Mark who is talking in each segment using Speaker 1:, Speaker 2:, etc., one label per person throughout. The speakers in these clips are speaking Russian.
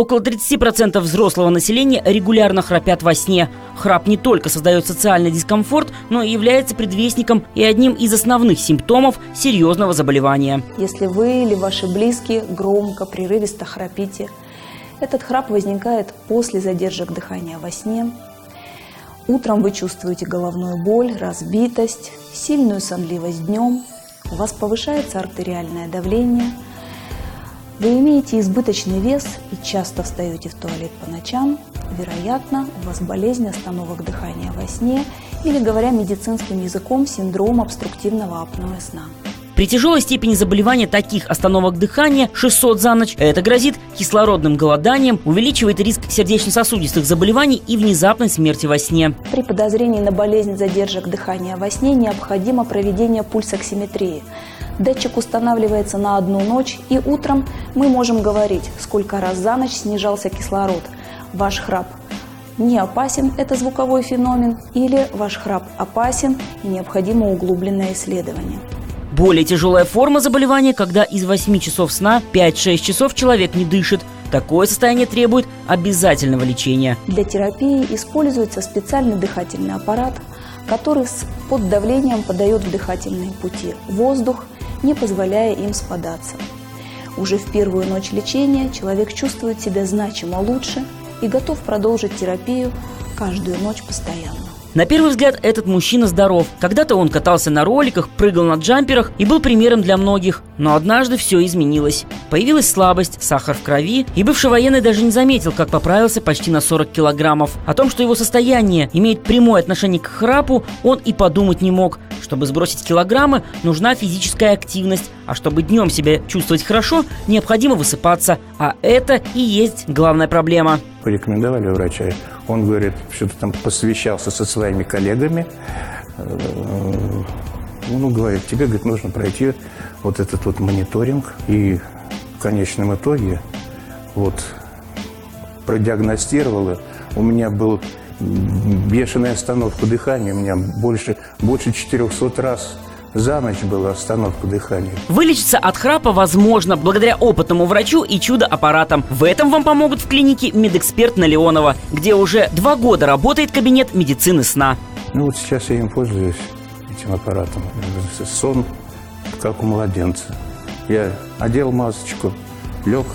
Speaker 1: Около 30% взрослого населения регулярно храпят во сне. Храп не только создает социальный дискомфорт, но и является предвестником и одним из основных симптомов серьезного заболевания.
Speaker 2: Если вы или ваши близкие громко, прерывисто храпите, этот храп возникает после задержек дыхания во сне. Утром вы чувствуете головную боль, разбитость, сильную сонливость днем, у вас повышается артериальное давление, вы имеете избыточный вес и часто встаете в туалет по ночам, вероятно, у вас болезнь остановок дыхания во сне или, говоря медицинским языком, синдром обструктивного апноэ сна.
Speaker 1: При тяжелой степени заболевания таких остановок дыхания 600 за ночь это грозит кислородным голоданием, увеличивает риск сердечно-сосудистых заболеваний и внезапной смерти во сне.
Speaker 2: При подозрении на болезнь задержек дыхания во сне необходимо проведение пульсоксиметрии. Датчик устанавливается на одну ночь, и утром мы можем говорить, сколько раз за ночь снижался кислород. Ваш храп не опасен, это звуковой феномен, или ваш храп опасен и необходимо углубленное исследование.
Speaker 1: Более тяжелая форма заболевания, когда из 8 часов сна 5-6 часов человек не дышит. Такое состояние требует обязательного лечения.
Speaker 2: Для терапии используется специальный дыхательный аппарат, который под давлением подает в дыхательные пути воздух, не позволяя им спадаться. Уже в первую ночь лечения человек чувствует себя значимо лучше и готов продолжить терапию каждую ночь постоянно.
Speaker 1: На первый взгляд этот мужчина здоров. Когда-то он катался на роликах, прыгал на джамперах и был примером для многих. Но однажды все изменилось. Появилась слабость, сахар в крови, и бывший военный даже не заметил, как поправился почти на 40 килограммов. О том, что его состояние имеет прямое отношение к храпу, он и подумать не мог. Чтобы сбросить килограммы, нужна физическая активность, а чтобы днем себя чувствовать хорошо, необходимо высыпаться. А это и есть главная проблема.
Speaker 3: Порекомендовали врача. Он говорит, что-то там посвящался со своими коллегами. Он говорит, тебе, говорит, нужно пройти вот этот вот мониторинг. И в конечном итоге вот продиагностировала. У меня была бешеная остановка дыхания. У меня больше 400 раз за ночь была остановка дыхания.
Speaker 1: Вылечиться от храпа возможно благодаря опытному врачу и чудо-аппаратам. В этом вам помогут в клинике «Медэксперт» на Леонова, где уже 2 года работает кабинет медицины сна.
Speaker 3: Ну вот сейчас я им пользуюсь, этим аппаратом. Сон как у младенца. Я одел масочку, лег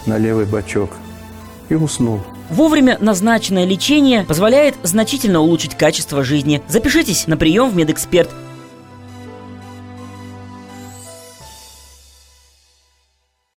Speaker 3: на левый бочок и уснул.
Speaker 1: Вовремя назначенное лечение позволяет значительно улучшить качество жизни. Запишитесь на прием в «Медэксперт».